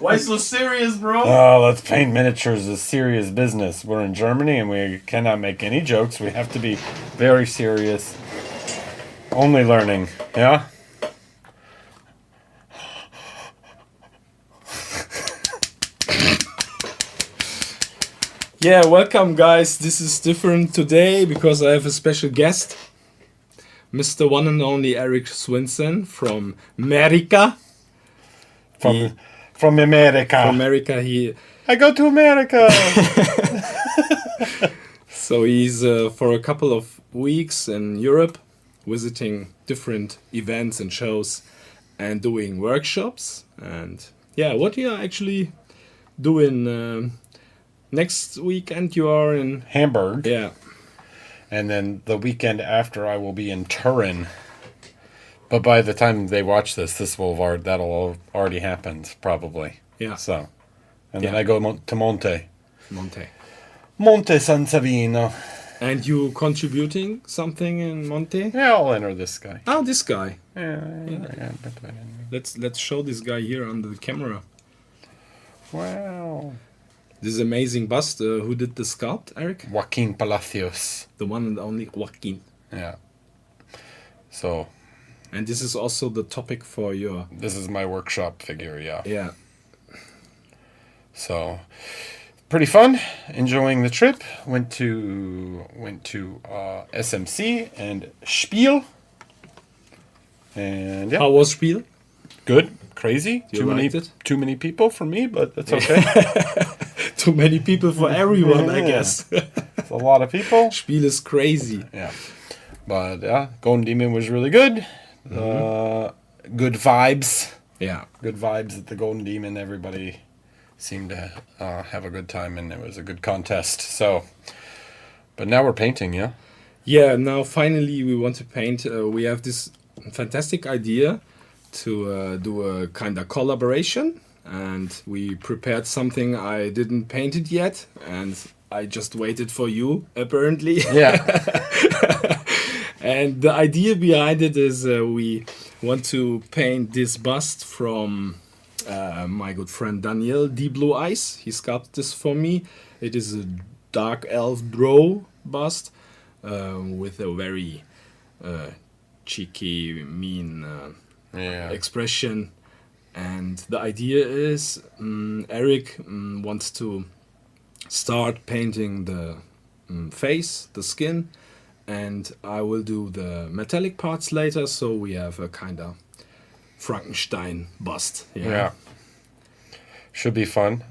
Why so serious, bro? Oh, let's paint miniatures is serious business. We're in Germany and we cannot make any jokes. We have to be very serious. Only learning, yeah? Yeah, welcome guys. This is different today because I have a special guest. Mr. One and only Erik Swinson from America. From America. From America, I go to America. So he's for a couple of weeks in Europe, visiting different events and shows and doing workshops. And yeah, what you are actually doing next weekend? You are in Hamburg. Yeah. And then the weekend after, I will be in Turin. But by the time they watch this, that'll already happened, probably. Yeah. So, and then I go to Monte San Savino. And you contributing something in Monte? Yeah, I'll enter this guy. Oh, this guy. Yeah. Let's show this guy here on the camera. Wow. This amazing bust. Who did the sculpt, Erik? Joaquin Palacios. The one and only Joaquin. Yeah. So. And this is also the topic for your... This is my workshop figure, yeah. Yeah. So, pretty fun. Enjoying the trip. Went to SMC and Spiel. And yeah. How was Spiel? Good. Crazy. Too many people for me, but that's okay. Too many people for everyone, I guess. It's a lot of people. Spiel is crazy. Yeah. But yeah, Golden Demon was really good. Good vibes. Yeah. Good vibes at the Golden Demon. Everybody seemed to have a good time, and it was a good contest. So, but now we're painting, yeah? Yeah, now finally we want to paint. We have this fantastic idea to do a kind of collaboration, and we prepared something. I didn't paint it yet, and I just waited for you, apparently. Yeah. And the idea behind it is we want to paint this bust from my good friend Daniel Deep Blue Eyes. He sculpted this for me. It is a dark elf drow bust with a very cheeky, mean expression. And the idea is Erik wants to start painting the face, the skin, and I will do the metallic parts later, so we have a kind of Frankenstein bust. Yeah. Should be fun.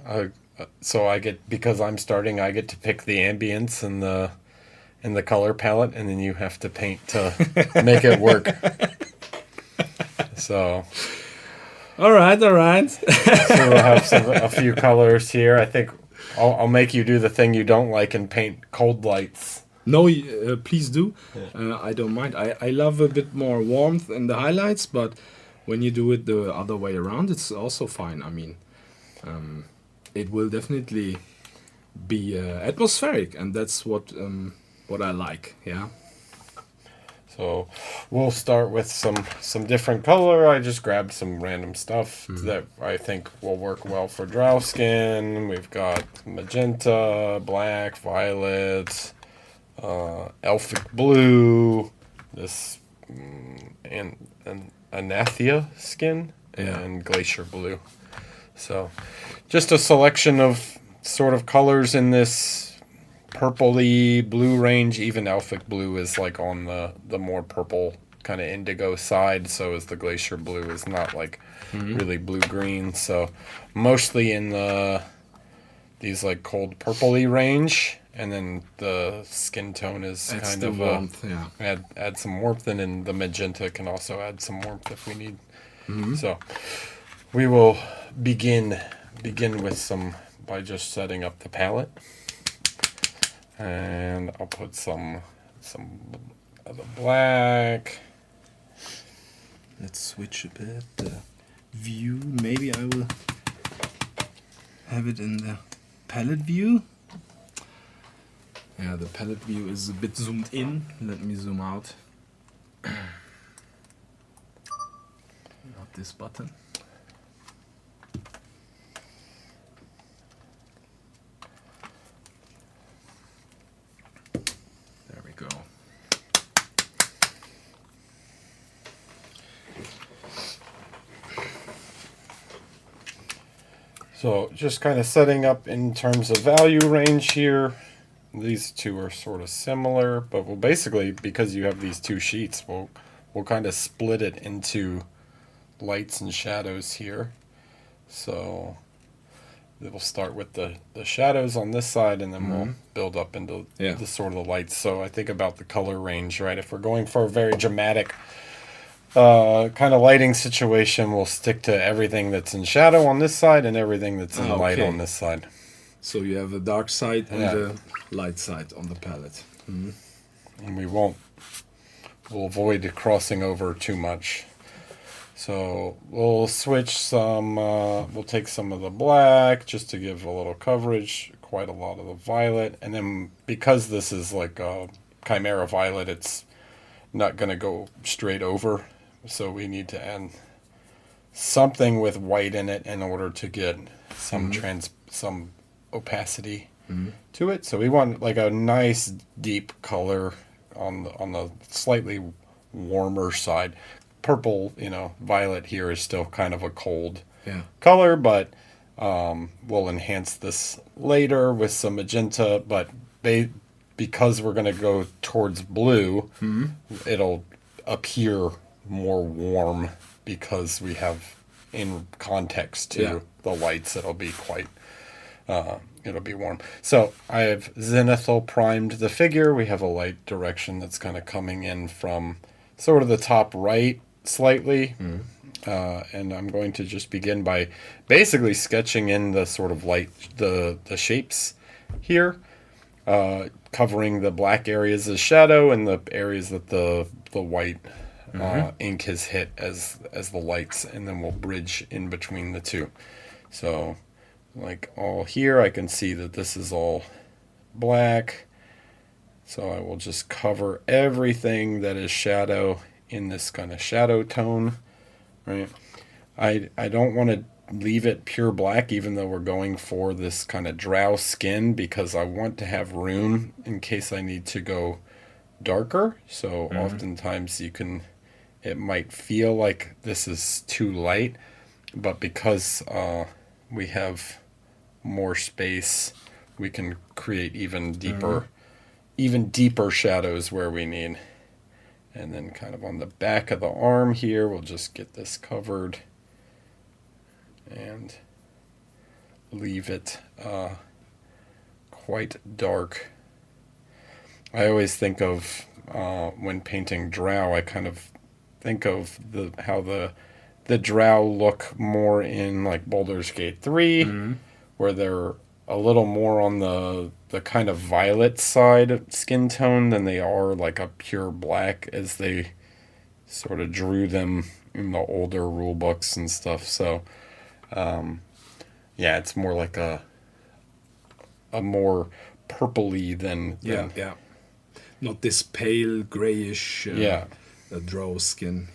So because I'm starting, I get to pick the ambience and the color palette, and then you have to paint to make it work. So. All right. So we'll have a few colors here. I think I'll make you do the thing you don't like and paint cold lights. No, please do. Yeah. I don't mind. I love a bit more warmth in the highlights, but when you do it the other way around, it's also fine. I mean, it will definitely be atmospheric, and that's what I like. Yeah. So we'll start with some different color. I just grabbed some random stuff that I think will work well for drow skin. We've got magenta, black, violet, elfic blue, this and anathia skin, and glacier blue. So just a selection of sort of colors in this purpley blue range. Even elfic blue is like on the more purple kind of indigo side, so is the glacier blue is not like really blue green. So mostly in these like cold purpley range, and then the skin tone is adds kind of warmth, add some warmth, and then the magenta can also add some warmth if we need. So we will begin by just setting up the palette. And I'll put some of the black. Let's switch a bit the view. Maybe I will have it in the palette view. Yeah, the palette view is a bit zoomed in. Let me zoom out. Not this button. So just kind of setting up in terms of value range here. These two are sort of similar, but we'll basically, because you have these two sheets, we'll kind of split it into lights and shadows here. So we'll start with the shadows on this side, and then we'll build up into the sort of the lights. So I think about the color range, right? If we're going for a very dramatic kind of lighting situation, we'll stick to everything that's in shadow on this side and everything that's in light on this side. So you have the dark side and the light side on the palette. Mm-hmm. And we'll avoid crossing over too much. So we'll switch some, we'll take some of the black just to give a little coverage, quite a lot of the violet. And then because this is like a Chimera violet, it's not going to go straight over. So we need to add something with white in it in order to get some some opacity to it. So we want like a nice deep color on the slightly warmer side. Purple, violet here is still kind of a cold color, but we'll enhance this later with some magenta. But because we're going to go towards blue, it'll appear more warm because we have in context to the lights. It'll be quite it'll be warm. So I have zenithal primed the figure. We have a light direction that's kind of coming in from sort of the top right slightly. And I'm going to just begin by basically sketching in the sort of light, the shapes here, covering the black areas as shadow and the areas that the white ink has hit as the lights, and then we'll bridge in between the two. So like all here, I can see that this is all black. So I will just cover everything that is shadow in this kind of shadow tone, right? I don't want to leave it pure black, even though we're going for this kind of drow skin, because I want to have room in case I need to go darker. So oftentimes it might feel like this is too light, but because we have more space, we can create even deeper shadows where we need. And then kind of on the back of the arm here, we'll just get this covered and leave it quite dark. I always think of when painting drow, I kind of think of how the drow look more in like Baldur's Gate 3, where they're a little more on the kind of violet side of skin tone than they are like a pure black, as they sort of drew them in the older rule books and stuff. So it's more like a more purpley than not this pale grayish drow skin.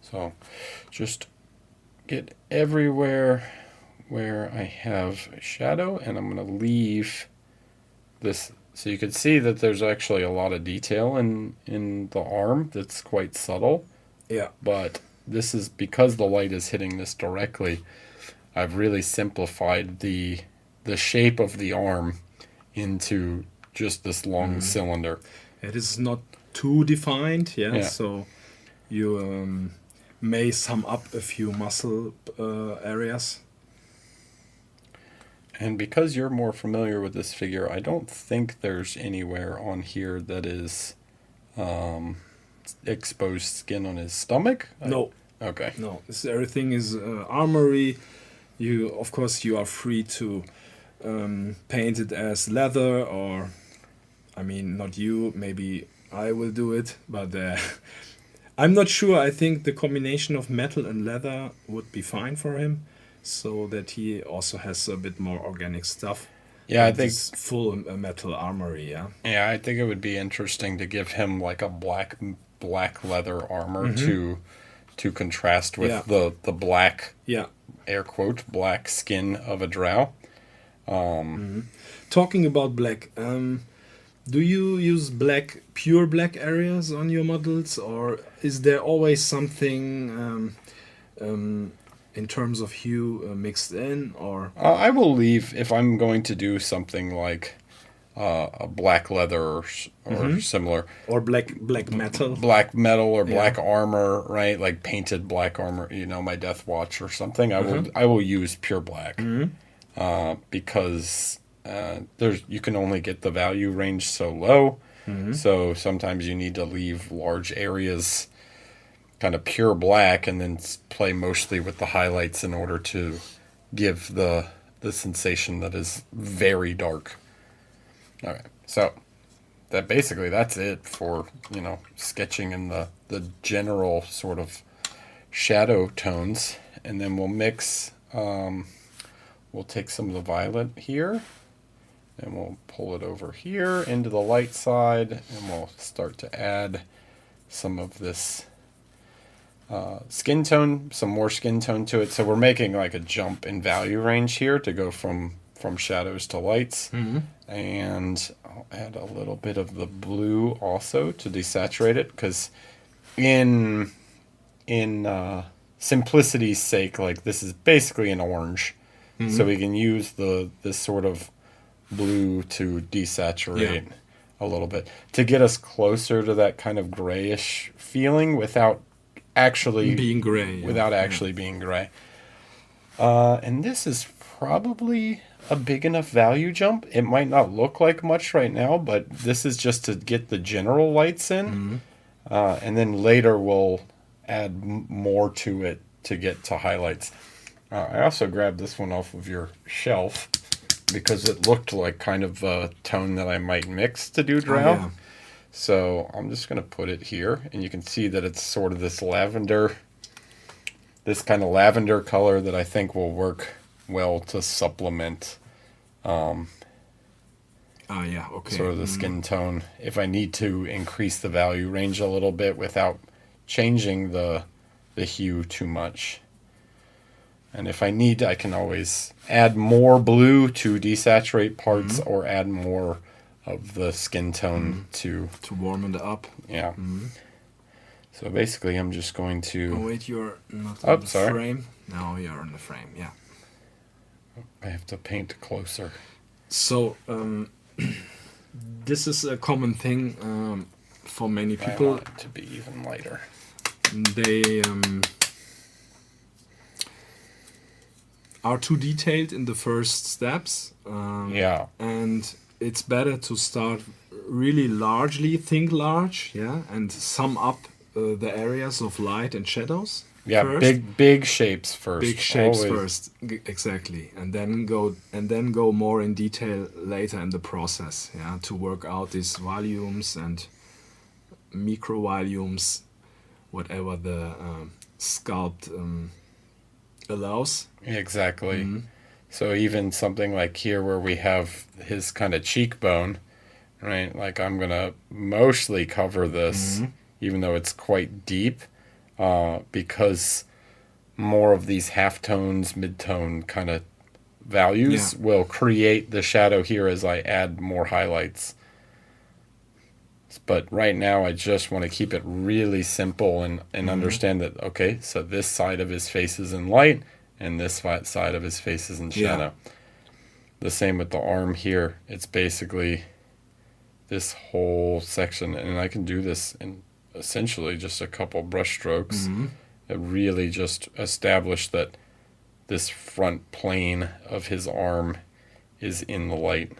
So just get everywhere where I have a shadow, and I'm going to leave this. So you can see that there's actually a lot of detail in the arm that's quite subtle. Yeah. But this is because the light is hitting this directly. I've really simplified the shape of the arm into just this long cylinder. It is not too defined, so you may sum up a few muscle areas. And because you're more familiar with this figure, I don't think there's anywhere on here that is exposed skin on his stomach. No. Okay. No, everything is armory. You are free to paint it as leather, or, I mean, not you, maybe I will do it, but I'm not sure. I think the combination of metal and leather would be fine for him, so that he also has a bit more organic stuff. Yeah, I think full metal armory. Yeah, I think it would be interesting to give him like a black leather armor to contrast with the black, air quote, black skin of a drow. Talking about black, do you use pure black areas on your models, or is there always something in terms of hue mixed in, or? I will leave if I'm going to do something like a black leather or similar. Or black metal. Black metal or black armor, right? Like painted black armor, my Death Watch or something. I will use pure black because you can only get the value range so low. So sometimes you need to leave large areas kind of pure black and then play mostly with the highlights in order to give the sensation that is very dark. Okay, so that's it for, sketching in the general sort of shadow tones. And then we'll mix, we'll take some of the violet here, and we'll pull it over here into the light side, and we'll start to add some of this skin tone, some more skin tone to it. So we're making like a jump in value range here to go from shadows to lights. And I'll add a little bit of the blue also to desaturate it, because in simplicity's sake, like this is basically an orange, so we can use this sort of blue to desaturate a little bit to get us closer to that kind of grayish feeling without actually being gray. Being gray. And this is probably a big enough value jump. It might not look like much right now, but this is just to get the general lights in. And then later we'll add more to it to get to highlights. I also grabbed this one off of your shelf because it looked like kind of a tone that I might mix to do drow. So I'm just going to put it here, and you can see that it's sort of this kind of lavender color that I think will work well to supplement sort of the skin tone if I need to increase the value range a little bit without changing the hue too much. And if I need, I can always add more blue to desaturate parts or add more of the skin tone to warm it up. Yeah. So basically I'm just going to... Oh wait, you're not in the frame. No, you're in the frame, yeah. I have to paint closer. So, this is a common thing for many people. I want it to be even lighter. They are too detailed in the first steps. And it's better to start really largely, think large, and sum up the areas of light and shadows. First. big shapes first. Big shapes first, exactly, and then go more in detail later in the process, to work out these volumes and micro volumes, whatever the sculpt allows. Exactly. So even something like here where we have his kind of cheekbone, right? Like I'm gonna mostly cover this, even though it's quite deep. Because more of these halftones, midtone kind of values will create the shadow here as I add more highlights. But right now I just want to keep it really simple and understand that, okay, so this side of his face is in light and this side of his face is in shadow. The same with the arm here. It's basically this whole section, and I can do this in essentially just a couple brush strokes that really just establish that this front plane of his arm is in the light,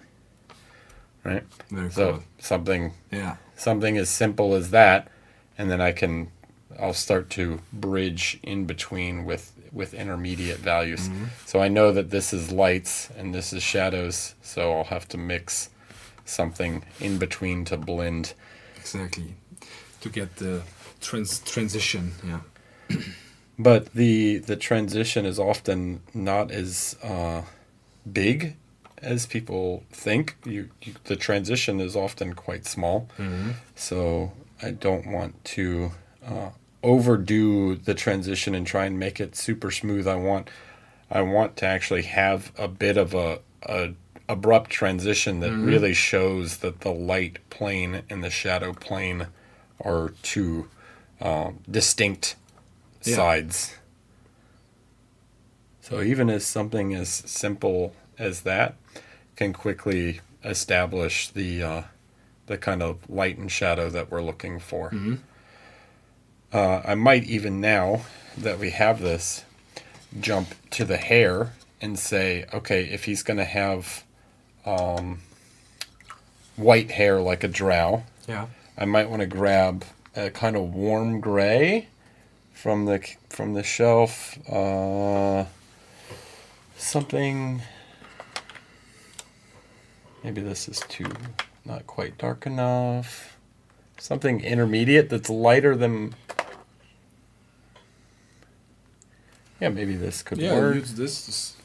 right? Very so cool. something as simple as that, and then I'll start to bridge in between with intermediate values. So I know that this is lights and this is shadows, so I'll have to mix something in between to blend. Exactly. To get the transition, But the transition is often not as big as people think. The transition is often quite small. So I don't want to overdo the transition and try and make it super smooth. I want to actually have a bit of a abrupt transition that really shows that the light plane and the shadow plane are two distinct sides. So even as something as simple as that can quickly establish the kind of light and shadow that we're looking for. Mm-hmm. I might even, now that we have this, jump to the hair and say, okay, if he's going to have white hair like a drow, Yeah. I might want to grab a kind of warm gray from the shelf. Something. Maybe this is not quite dark enough. Something intermediate that's lighter than. Yeah, maybe this could work. Yeah, use this.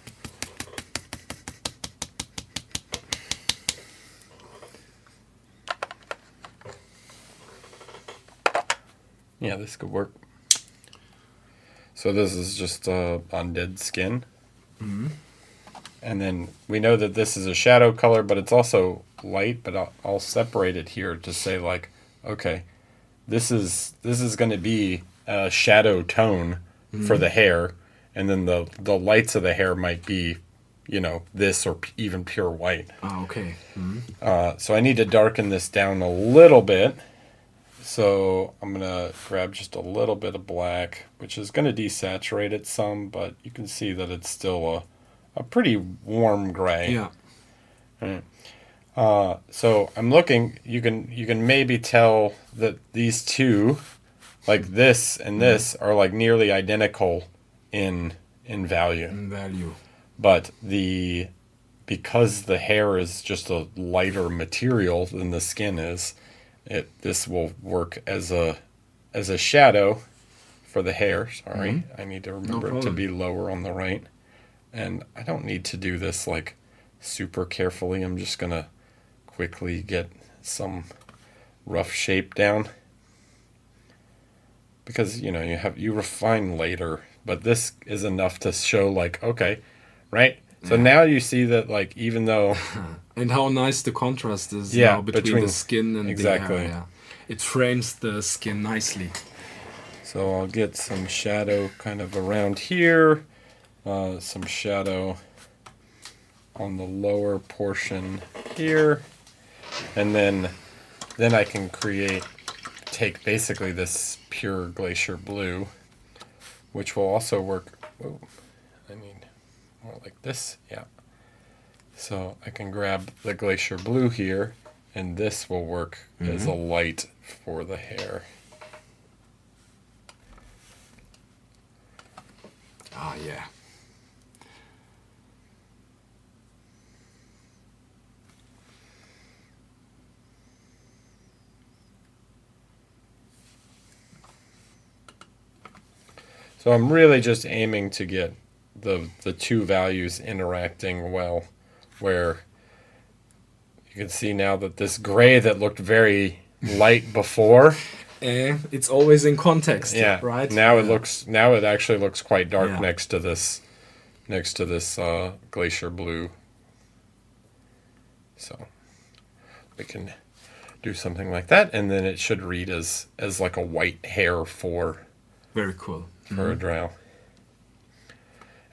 Yeah, this could work. So this is just undead skin. Mm-hmm. And then we know that this is a shadow color, but it's also light, but I'll separate it here to say, like, okay, this is going to be a shadow tone for the hair, and then the lights of the hair might be, this or even pure white. Oh, okay. Mm-hmm. So I need to darken this down a little bit. So I'm going to grab just a little bit of black, which is going to desaturate it some, but you can see that it's still a pretty warm gray. Yeah. Right. So I'm looking, you can maybe tell that these two, like this and this, are like nearly identical in value. In value. But because the hair is just a lighter material than the skin is, this will work as a shadow for the hair. Sorry, Mm-hmm. I need to remember it to be lower on the right. And I don't need to do this like super carefully. I'm just gonna quickly get some rough shape down, because you refine later, but this is enough to show, like, okay, right? So now you see that, like, even though and how nice the contrast is now between the skin and the hair. Yeah. It frames the skin nicely. So I'll get some shadow kind of around here, some shadow on the lower portion here, and then I can take basically this pure glacier blue, which will also work. Whoa, I need more like this, yeah. So I can grab the glacier blue here, and this will work as a light for the hair. Ah, yeah. So I'm really just aiming to get the two values interacting well, where you can see now that this gray that looked very light before, it's always in context, right? Now it actually looks quite dark next to this glacier blue. So we can do something like that, and then it should read as like a white hair for very cool for a drow.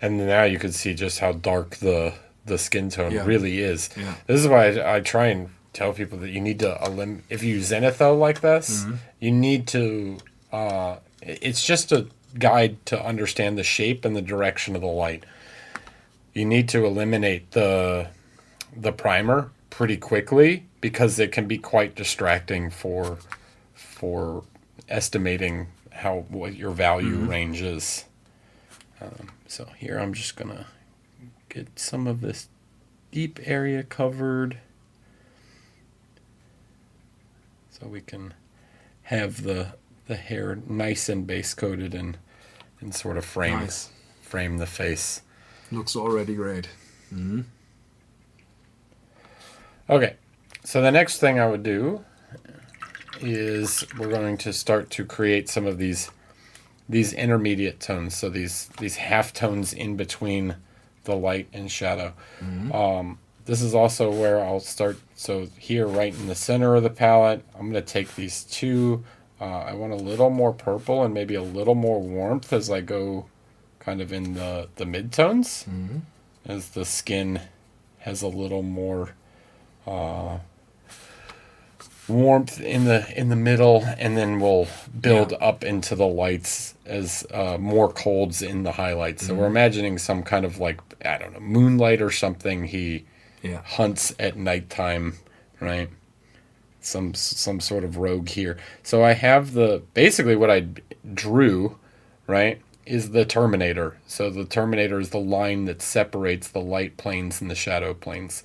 And now you can see just how dark the skin tone really is. Yeah. This is why I try and tell people that you need to if you zenithal like this, you need to it's just a guide to understand the shape and the direction of the light. You need to eliminate the primer pretty quickly, because it can be quite distracting for estimating what your value range is. So here I'm just gonna get some of this deep area covered, so we can have the hair nice and base coated and sort of frame the face. Looks already great. Okay, so the next thing I would do is we're going to start to create some of these intermediate tones, so these half tones in between the light and shadow. This is also where I'll start. So here, right in the center of the palette, I'm going to take these two. I want a little more purple and maybe a little more warmth as I go kind of in the midtones, as the skin has a little more warmth in the middle, and then we'll build up into the lights as more colds in the highlights. So we're imagining some kind of like, I don't know, moonlight or something. He hunts at nighttime, right? Some sort of rogue here. So I have basically what I drew, right, is the terminator. So the terminator is the line that separates the light planes and the shadow planes.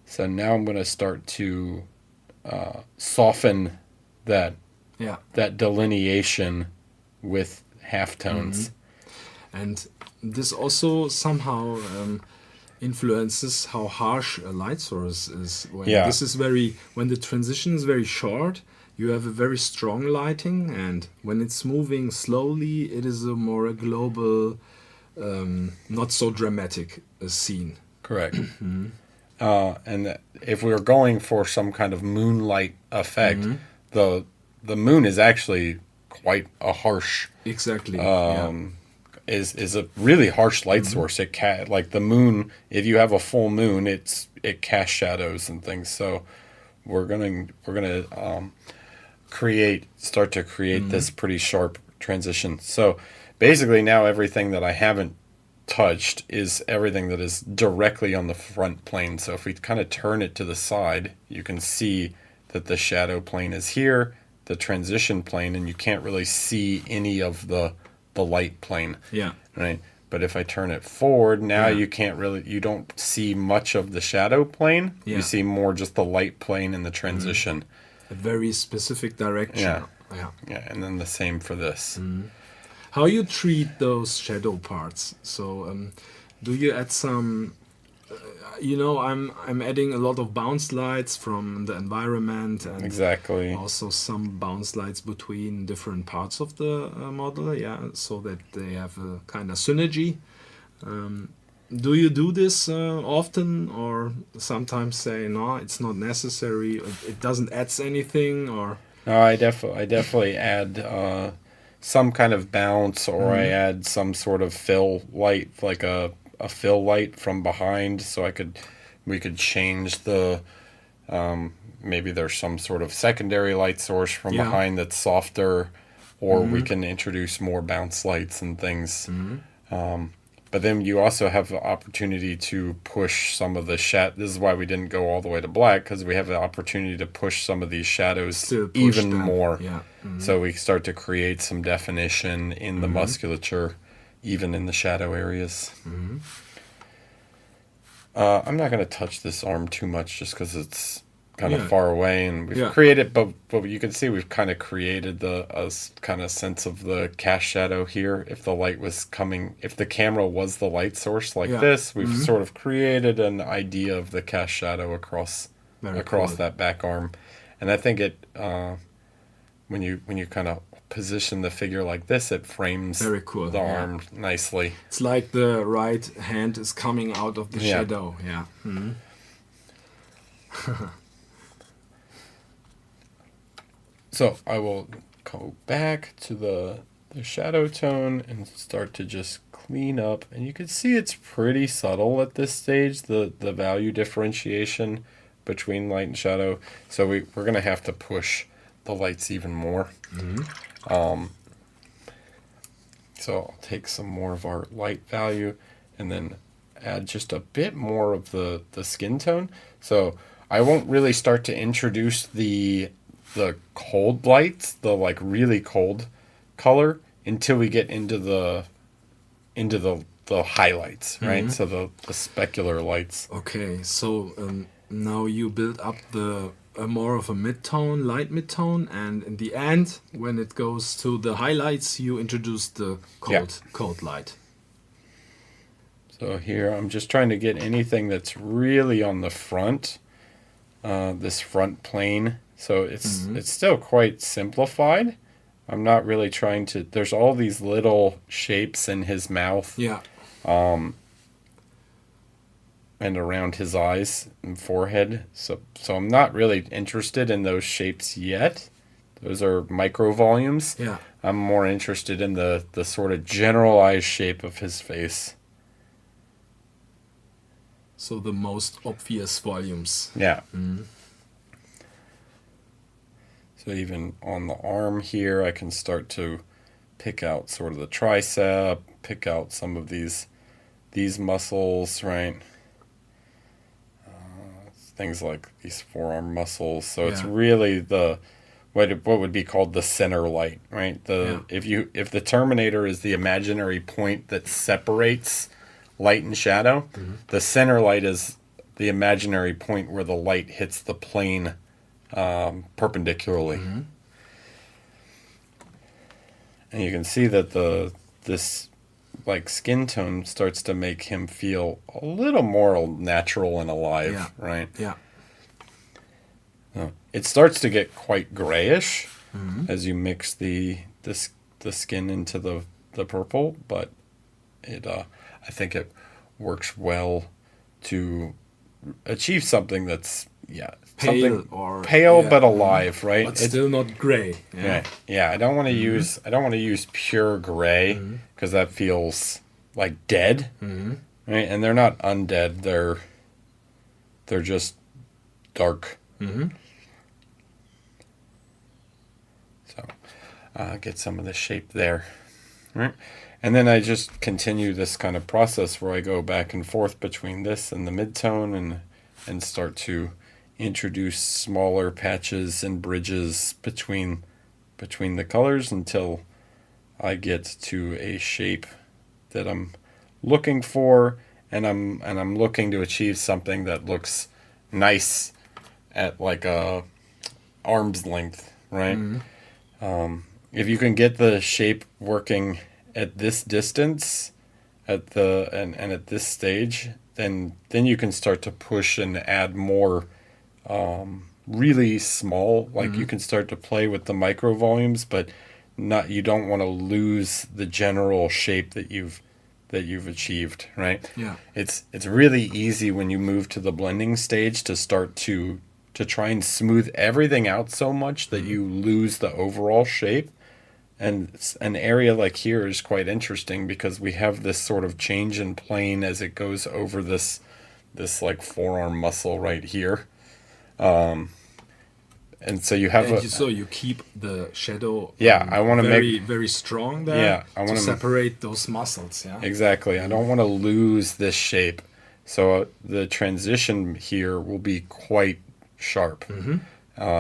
So now I'm going to start to soften that delineation with halftones. And this also somehow influences how harsh a light source is. When the transition is very short, you have a very strong lighting, and when it's moving slowly, it is a more global, not so dramatic scene. Correct. And if we were going for some kind of moonlight effect, the moon is actually quite a harsh. Exactly. Is a really harsh light source. It like the moon. If you have a full moon, it casts shadows and things. So we're gonna start to create this pretty sharp transition. So basically now everything that I haven't touched is everything that is directly on the front plane. So if we kind of turn it to the side, you can see that the shadow plane is here, the transition plane, and you can't really see any of the light plane. Yeah. Right. But if I turn it forward, now you don't see much of the shadow plane. Yeah. You see more just the light plane and the transition. A very specific direction. Yeah. And then the same for this. How you treat those shadow parts? So do you add some, I'm adding a lot of bounce lights from the environment, and exactly also some bounce lights between different parts of the model, so that they have a kind of synergy. Do you do this often, or sometimes say no, it's not necessary, it doesn't add anything? Or no, I definitely add some kind of bounce, or I add some sort of fill light, like a fill light from behind, so we could change the maybe there's some sort of secondary light source from behind that's softer, or we can introduce more bounce lights and things. But then you also have the opportunity to push some of the this is why we didn't go all the way to black, because we have the opportunity to push some of these shadows even more. So we start to create some definition in the musculature, even in the shadow areas. I'm not going to touch this arm too much just because it's kind of far away, and we've created, but you can see we've kind of created a kind of sense of the cast shadow here. If the light was coming, if the camera was the light source like this, we've sort of created an idea of the cast shadow across that back arm. And I think it when you kind of position the figure like this, it frames the arm nicely. It's like the right hand is coming out of the shadow. So I will go back to the shadow tone and start to just clean up. And you can see it's pretty subtle at this stage, the value differentiation between light and shadow. So we're going to have to push the lights even more. So I'll take some more of our light value and then add just a bit more of the skin tone. So I won't really start to introduce the cold lights, the like really cold color, until we get into the highlights, right? So the specular lights. Okay, so now you build up more of a mid-tone, light mid-tone, and in the end, when it goes to the highlights, you introduce the cold light. So here I'm just trying to get anything that's really on the front, this front plane. So it's still quite simplified. I'm not really trying to. There's all these little shapes in his mouth. And around his eyes and forehead. So I'm not really interested in those shapes yet. Those are micro volumes. Yeah. I'm more interested in the sort of generalized shape of his face. So the most obvious volumes. Yeah. Mm-hmm. So even on the arm here, I can start to pick out sort of the tricep, pick out some of these muscles, right? Things like these forearm muscles. So it's really the what would be called the center light, right? If the terminator is the imaginary point that separates light and shadow, the center light is the imaginary point where the light hits the plane perpendicularly. And you can see that this like skin tone starts to make him feel a little more natural and alive, right? Yeah. It starts to get quite grayish as you mix the skin into the purple, but I think it works well to achieve something that's pale but alive, right? But still not gray. Yeah. I don't want to use pure gray because that feels like dead, right? And they're not undead; they're just dark. So get some of the shape there, right? And then I just continue this kind of process where I go back and forth between this and the midtone and start to introduce smaller patches and bridges between the colors until I get to a shape that I'm looking for, and I'm looking to achieve something that looks nice at like a arm's length, right? If you can get the shape working at this distance, at this stage, then you can start to push and add more really small, like you can start to play with the micro volumes, but you don't want to lose the general shape that you've achieved, right? Yeah. It's really easy when you move to the blending stage to start to try and smooth everything out so much that you lose the overall shape. And an area like here is quite interesting because we have this sort of change in plane as it goes over this like forearm muscle right here. And so you have so you keep the shadow I want to make very strong there I want to separate those muscles. Exactly. I don't want to lose this shape. So the transition here will be quite sharp.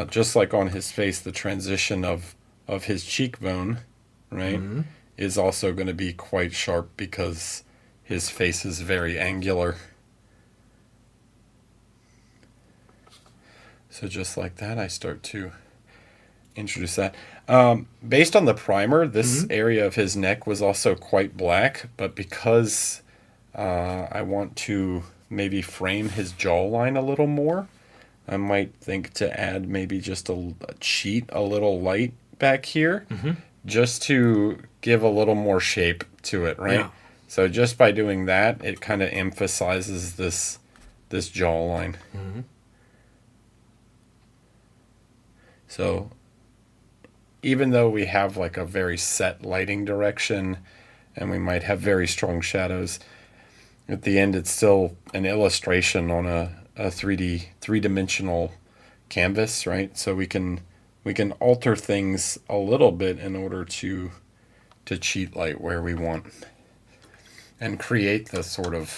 Just like on his face, the transition of his cheekbone, right, is also going to be quite sharp because his face is very angular. So just like that, I start to introduce that. Based on the primer, this area of his neck was also quite black, but because I want to maybe frame his jawline a little more, I might think to add maybe just a cheat, a little light back here, just to give a little more shape to it, right? So just by doing that, it kind of emphasizes this jawline. So even though we have like a very set lighting direction and we might have very strong shadows, at the end it's still an illustration on a three-dimensional canvas, right? So we can alter things a little bit in order to cheat light where we want and create the sort of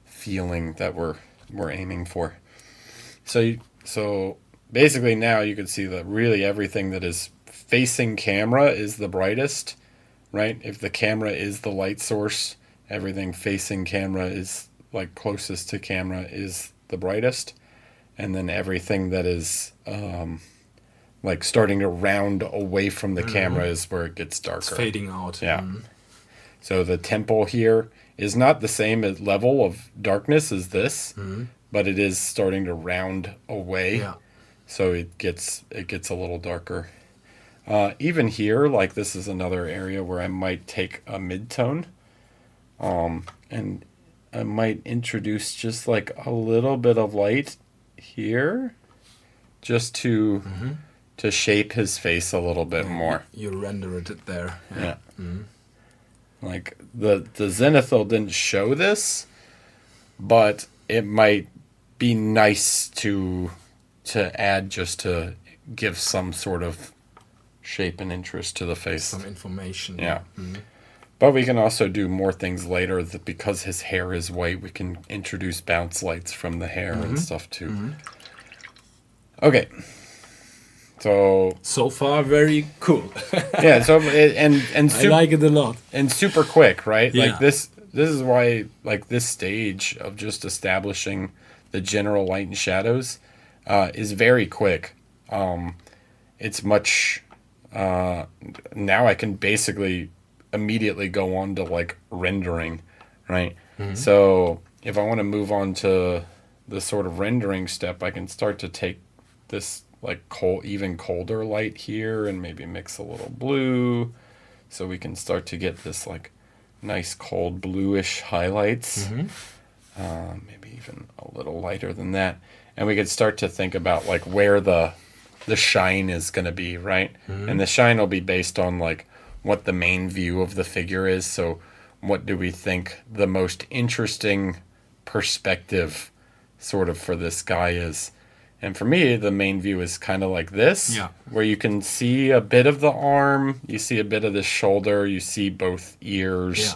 feeling that we're aiming for. So basically now you can see that really everything that is facing camera is the brightest, right? If the camera is the light source, everything facing camera is like closest to camera is the brightest. And then everything that is like starting to round away from the camera is where it gets darker. It's fading out. Yeah. So the temple here is not the same level of darkness as this, but it is starting to round away. Yeah. So it gets a little darker. Even here, like this is another area where I might take a mid-tone, and I might introduce just like a little bit of light here, just to to shape his face a little bit more. You render it there. Yeah. Like the zenithal didn't show this, but it might be nice to add just to give some sort of shape and interest to the face. Some information. Yeah. But we can also do more things later that because his hair is white, we can introduce bounce lights from the hair and stuff too. Okay. So far, very cool. yeah. So and I like it a lot. And super quick, right? Yeah. Like this is why like this stage of just establishing the general light and shadows is very quick. It's much now I can basically immediately go on to like rendering, right? So if I want to move on to the sort of rendering step, I can start to take this like even colder light here and maybe mix a little blue, so we can start to get this like nice cold bluish highlights. Maybe even a little lighter than that, and we could start to think about like where the shine is going to be, right? And the shine will be based on like what the main view of the figure is. So what do we think the most interesting perspective sort of for this guy is? And for me, the main view is kind of like this, where you can see a bit of the arm, you see a bit of the shoulder, you see both ears.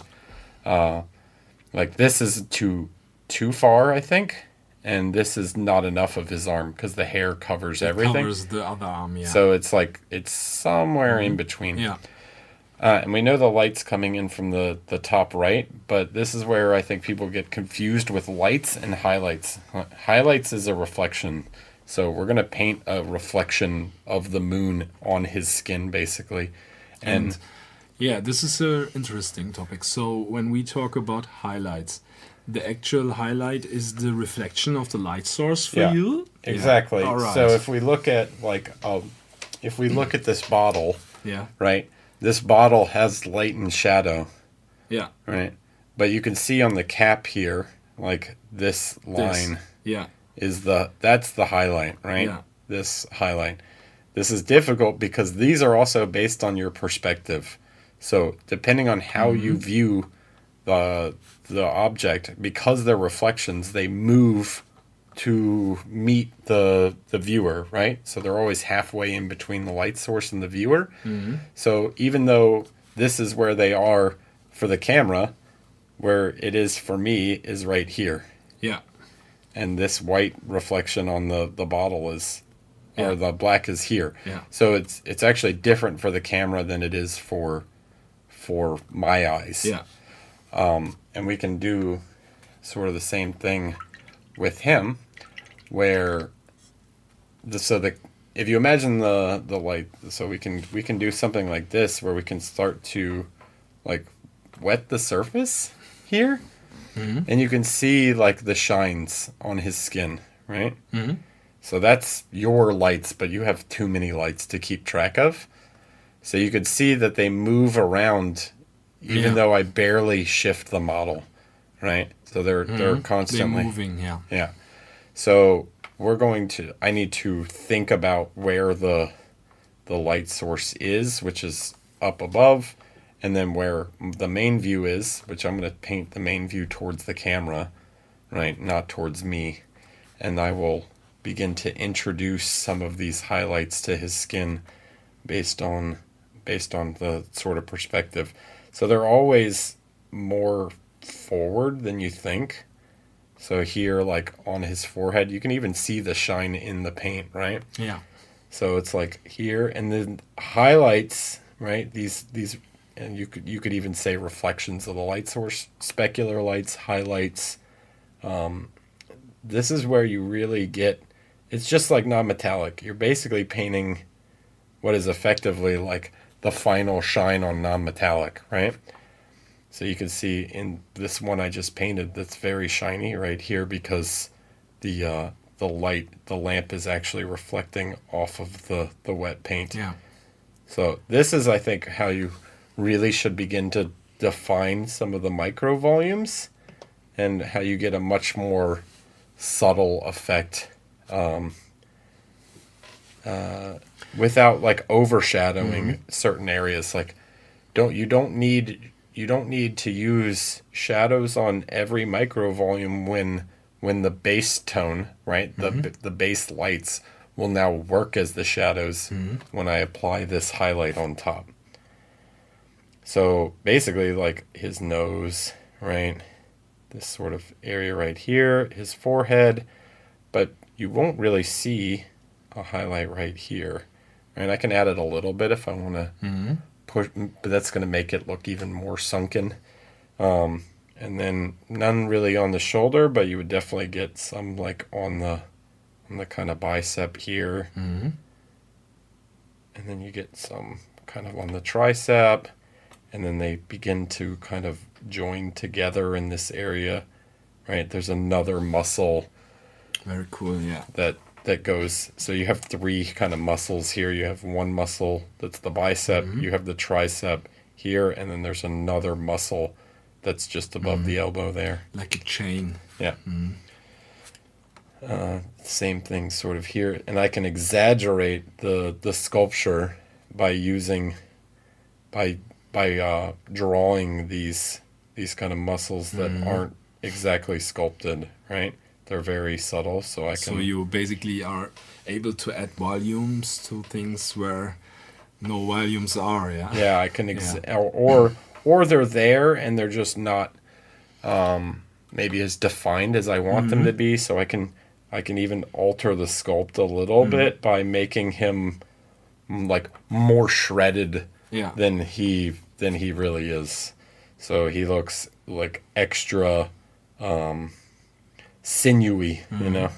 Like this is too far, I think, and this is not enough of his arm because the hair covers everything. Covers the other arm, yeah. So it's like it's somewhere in between. Yeah. And we know the light's coming in from the top right, but this is where I think people get confused with lights and highlights. Highlights is a reflection. So we're going to paint a reflection of the moon on his skin, basically. And yeah, this is an interesting topic. So when we talk about highlights, the actual highlight is the reflection of the light source for you? Exactly. Yeah. All right. So if we look at this bottle, right? This bottle has light and shadow. Yeah. Right? But you can see on the cap here, like this line. That's the highlight, right? Yeah. This highlight. This is difficult because these are also based on your perspective. So depending on how you view the object, because they're reflections, they move to meet the viewer, right? So they're always halfway in between the light source and the viewer. So even though this is where they are for the camera, where it is for me is right here. Yeah. And this white reflection on the bottle is, or the black is here. Yeah. So it's actually different for the camera than it is for my eyes. Yeah. And we can do sort of the same thing with him, where if you imagine the light, so we can do something like this where we can start to like wet the surface here. And you can see like the shines on his skin, right? So that's your lights, but you have too many lights to keep track of. So you could see that they move around even though I barely shift the model, right? So they're constantly they're moving, Yeah. So I need to think about where the light source is, which is up above, and then where the main view is, which I'm going to paint the main view towards the camera, right? Not towards me. And I will begin to introduce some of these highlights to his skin based on the sort of perspective. So they're always more forward than you think. So here, like on his forehead, you can even see the shine in the paint, right? Yeah. So it's like here, and then highlights, right? These, and you could even say reflections of the light source, specular lights, highlights. This is where you really get. It's just like non-metallic. You're basically painting what is effectively like the final shine on non-metallic, right? So you can see in this one I just painted that's very shiny right here because the lamp is actually reflecting off of the wet paint. Yeah. So this is, I think, how you really should begin to define some of the micro volumes and how you get a much more subtle effect. without like overshadowing certain areas. Like you don't need to use shadows on every micro volume when the base tone, right? The base lights will now work as the shadows when I apply this highlight on top. So basically, like his nose, right? This sort of area right here, his forehead, but you won't really see a highlight right here. Right? I can add it a little bit if I want to push, but that's going to make it look even more sunken. And then none really on the shoulder, but you would definitely get some like on the kind of bicep here. And then you get some kind of on the tricep, and then they begin to kind of join together in this area, right? There's another muscle. Very cool, yeah. That goes, so you have three kind of muscles here. You have one muscle that's the bicep, you have the tricep here, and then there's another muscle that's just above the elbow there. Like a chain. Yeah. Same thing sort of here. And I can exaggerate the sculpture by using, by drawing these kind of muscles that aren't exactly sculpted, right? They're very subtle, so I can... So you basically are able to add volumes to things where no volumes are, yeah? Yeah, I can... Or they're there and they're just not maybe as defined as I want them to be, so I can even alter the sculpt a little bit by making him like more shredded than he really is. So he looks like extra sinewy, you know.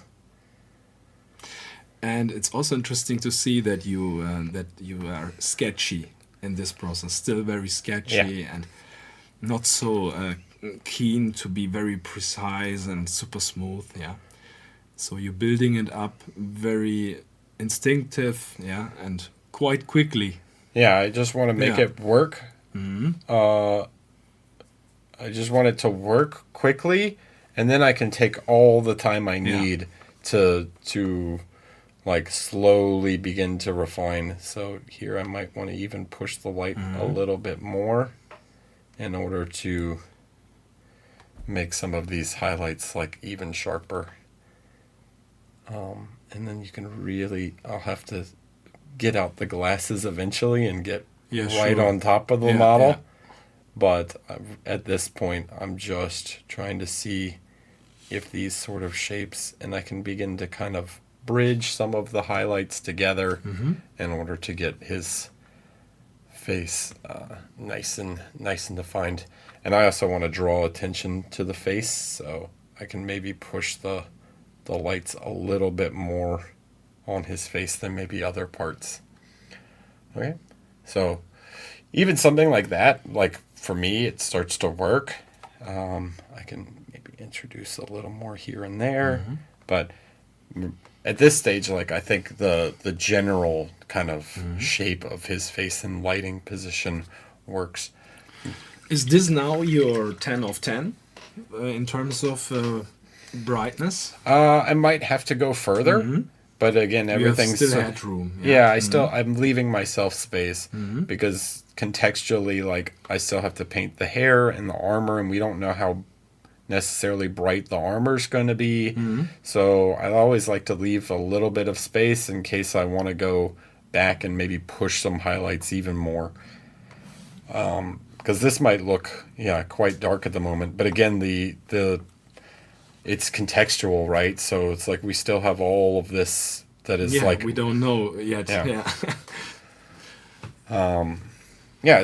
And it's also interesting to see that you are sketchy in this process, still very sketchy and not so keen to be very precise and super smooth, yeah. So you're building it up very instinctive, yeah, and quite quickly. Yeah, I just want to make it work. I just want it to work quickly, and then I can take all the time I need to like slowly begin to refine. So here I might want to even push the light a little bit more in order to make some of these highlights like even sharper. And then you can really, I'll have to get out the glasses eventually and get right on top of the model. Yeah. But at this point, I'm just trying to see if these sort of shapes, and I can begin to kind of bridge some of the highlights together in order to get his face nice and defined. And I also want to draw attention to the face, so I can maybe push the lights a little bit more on his face than maybe other parts. Okay, so even something like that, like for me, it starts to work. I can maybe introduce a little more here and there, but at this stage, like I think the general kind of shape of his face and lighting position works. Is this now your 10 of 10 in terms of brightness? I might have to go further, but again, everything's still headroom. Yeah, I'm leaving myself space because contextually, like I still have to paint the hair and the armor, and we don't know how necessarily bright the armor's going to be. So I always like to leave a little bit of space in case I want to go back and maybe push some highlights even more. Because this might look quite dark at the moment, but again, it's contextual, right? So it's like we still have all of this that is like we don't know yet.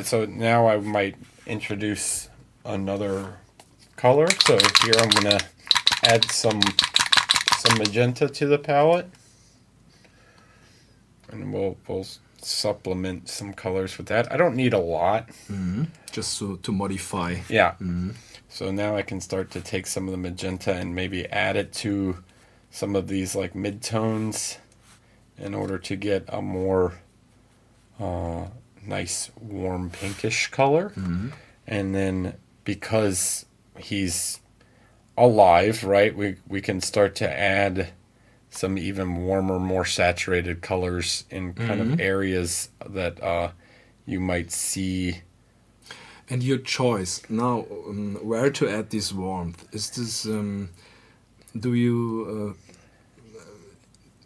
So now I might introduce another color. So here I'm gonna add some magenta to the palette, and we'll supplement some colors with that. I don't need a lot, just to modify. Yeah. So now I can start to take some of the magenta and maybe add it to some of these like midtones in order to get a more nice warm pinkish color. And then because he's alive, right, we can start to add some even warmer, more saturated colors in kind of areas that you might see. And your choice now, where to add this warmth? Is this do you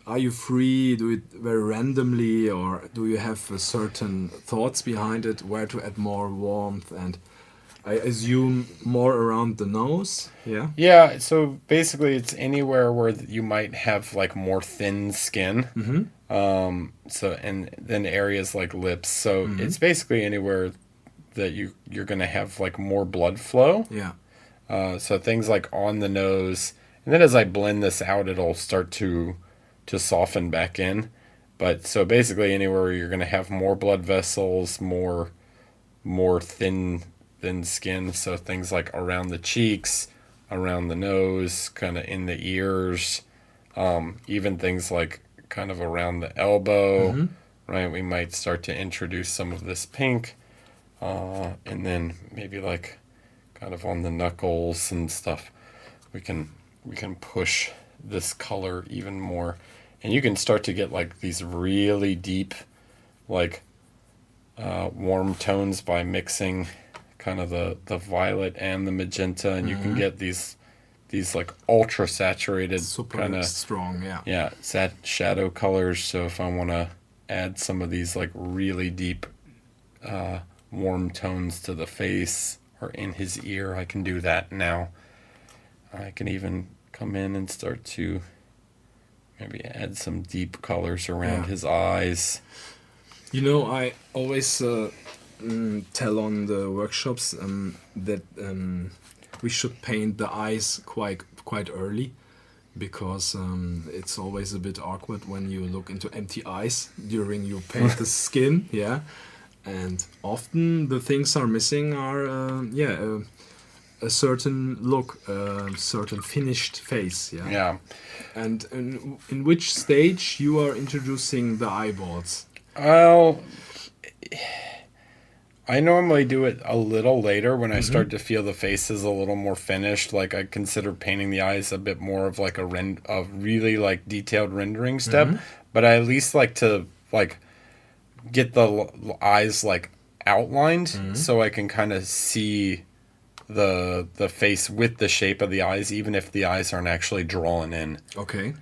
are you free? Do it very randomly, or do you have certain thoughts behind it? Where to add more warmth? And I assume more around the nose. Yeah. Yeah. So basically, it's anywhere where you might have like more thin skin. So and then areas like lips. So it's basically anywhere that you're going to have like more blood flow. Yeah. So things like on the nose, and then as I blend this out, it'll start to soften back in. But so basically anywhere you're going to have more blood vessels, more thin skin. So things like around the cheeks, around the nose, kind of in the ears, even things like kind of around the elbow, right? We might start to introduce some of this pink. And then maybe like kind of on the knuckles and stuff, we can push this color even more, and you can start to get like these really deep, like warm tones by mixing kind of the violet and the magenta, and you can get these like ultra saturated, kind of strong, shadow colors. So if I want to add some of these like really deep warm tones to the face or in his ear, I can do that now. I can even come in and start to maybe add some deep colors around his eyes. You know, I always tell on the workshops that we should paint the eyes quite early, because it's always a bit awkward when you look into empty eyes during you paint the skin. Yeah. And often the things are missing are a certain look, a certain finished face. Yeah. And in which stage you are introducing the eyeballs? Well, I normally do it a little later when I start to feel the face is a little more finished. Like I consider painting the eyes a bit more of like a really like detailed rendering step. But I at least like to like get the eyes like outlined so I can kind of see the face with the shape of the eyes, even if the eyes aren't actually drawn in. Okay.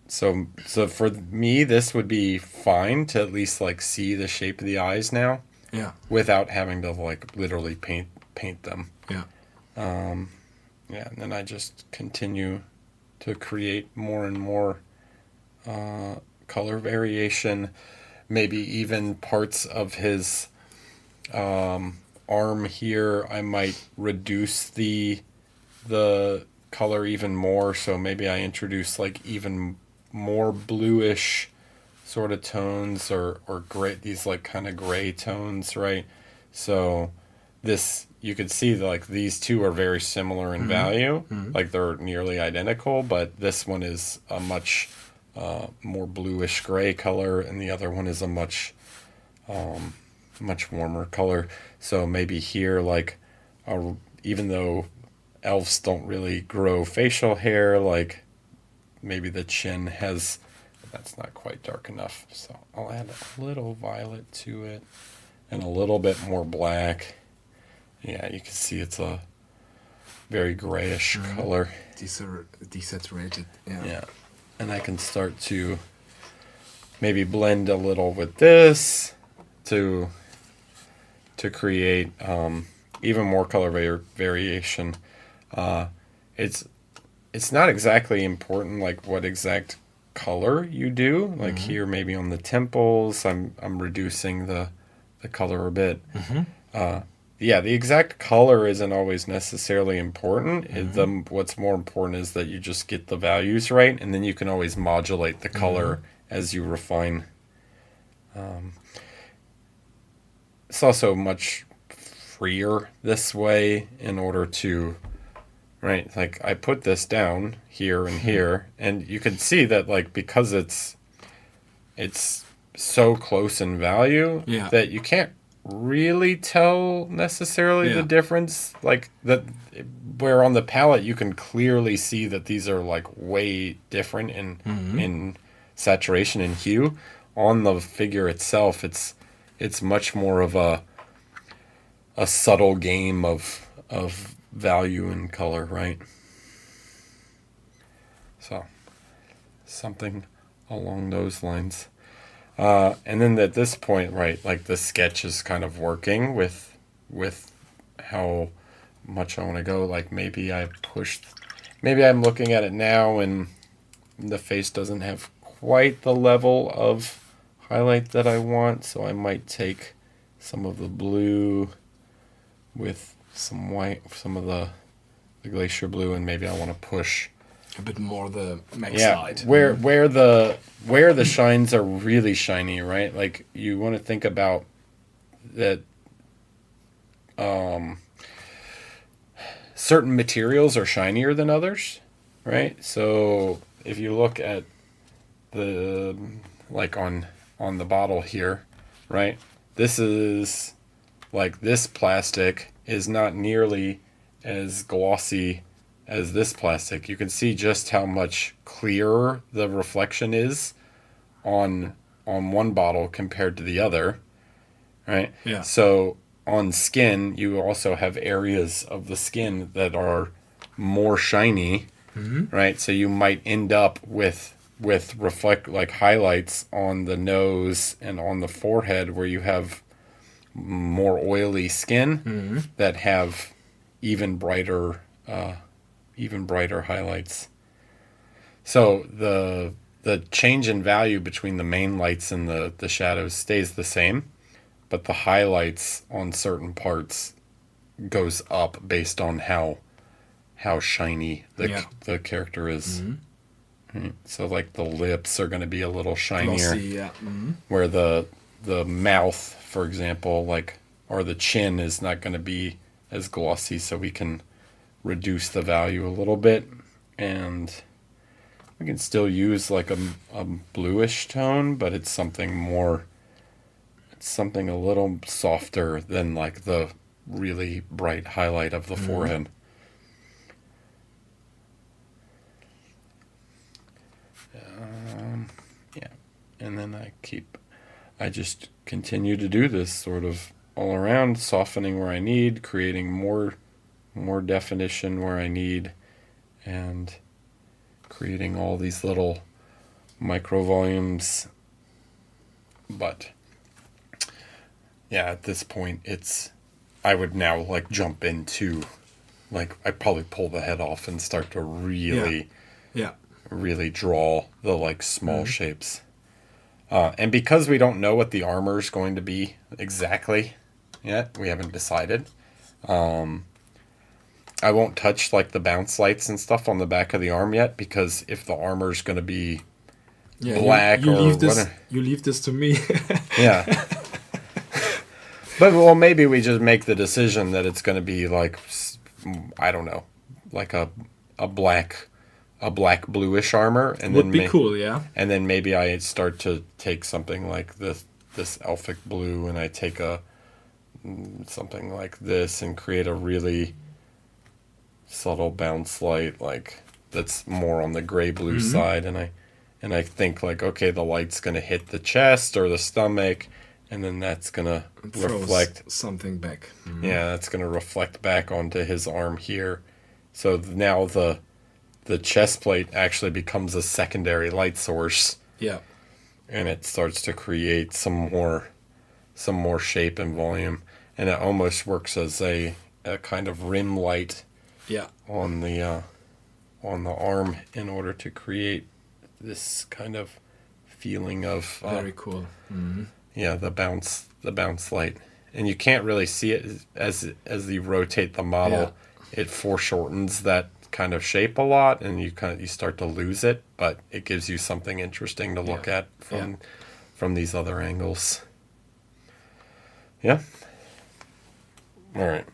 So for me, this would be fine to at least like see the shape of the eyes now. Yeah. Without having to like literally paint them. Yeah. And then I just continue to create more and more color variation. Maybe even parts of his arm here, I might reduce the color even more. So maybe I introduce like even more bluish sort of tones or gray, these like kind of gray tones, right? So this, you could see like these two are very similar in value, like they're nearly identical, but this one is a much more bluish gray color, and the other one is a much warmer color. So maybe here, like even though elves don't really grow facial hair, like maybe the chin has, that's not quite dark enough, so I'll add a little violet to it and a little bit more black. Yeah, you can see it's a very grayish color. Desaturated. Yeah. And I can start to maybe blend a little with this to create even more color variation. It's not exactly important like what exact color you do. Like here, maybe on the temples, I'm reducing the color a bit. The exact color isn't always necessarily important. What's more important is that you just get the values right, and then you can always modulate the color as you refine. It's also much freer this way in order to, right, like I put this down here and here, and you can see that like because it's so close in value that you can't really tell necessarily the difference. Like that, where on the palette you can clearly see that these are like way different in saturation and hue. On the figure itself, it's much more of a subtle game of value and color, right? So something along those lines. And then at this point, right, like the sketch is kind of working with how much I want to go. Like maybe I'm looking at it now and the face doesn't have quite the level of highlight that I want, so I might take some of the blue with some white, some of the glacier blue, and maybe I want to push a bit more the max light. Where the shines are really shiny, right? Like you want to think about that. Certain materials are shinier than others, right? So if you look at the like on the bottle here, right? This is like this plastic is not nearly as glossy as this plastic. You can see just how much clearer the reflection is on one bottle compared to the other, right? Yeah. So on skin, you also have areas of the skin that are more shiny, right? So you might end up with reflect like highlights on the nose and on the forehead where you have more oily skin that have even brighter highlights. So the change in value between the main lights and the shadows stays the same, but the highlights on certain parts goes up based on how shiny the character is. Right? So like the lips are going to be a little shinier. Glossy, where the mouth, for example, like, or the chin is not going to be as glossy, so we can reduce the value a little bit, and we can still use like a bluish tone, but it's something a little softer than like the really bright highlight of the forehead. And then I just continue to do this sort of all around, softening where I need, creating more definition where I need, and creating all these little micro volumes. But yeah, at this point I would now like jump into, like, I'd probably pull the head off and start to really draw the like small shapes. And because we don't know what the armor is going to be exactly yet, we haven't decided. I won't touch like the bounce lights and stuff on the back of the arm yet, because if the armor is going to be black you or leave this, whatever, you leave this to me. yeah. But well, maybe we just make the decision that it's going to be like, I don't know, like a black bluish armor, and would then be cool, yeah. And then maybe I start to take something like this elfic blue, and I take something like this and create a really subtle bounce light, like that's more on the gray blue side, and I think like, okay, the light's gonna hit the chest or the stomach, and then that's gonna reflect something back. Yeah, that's gonna reflect back onto his arm here. So now the chest plate actually becomes a secondary light source. Yeah. And it starts to create some more shape and volume, and it almost works as a kind of rim light on the arm in order to create this kind of feeling of very cool. Yeah, the bounce light. And you can't really see it as you rotate the model. It foreshortens that kind of shape a lot, and you start to lose it, but it gives you something interesting to look at from these other angles. Yeah. All right.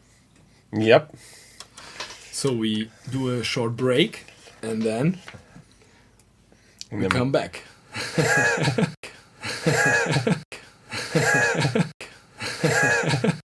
Yep. So we do a short break, and then we come back.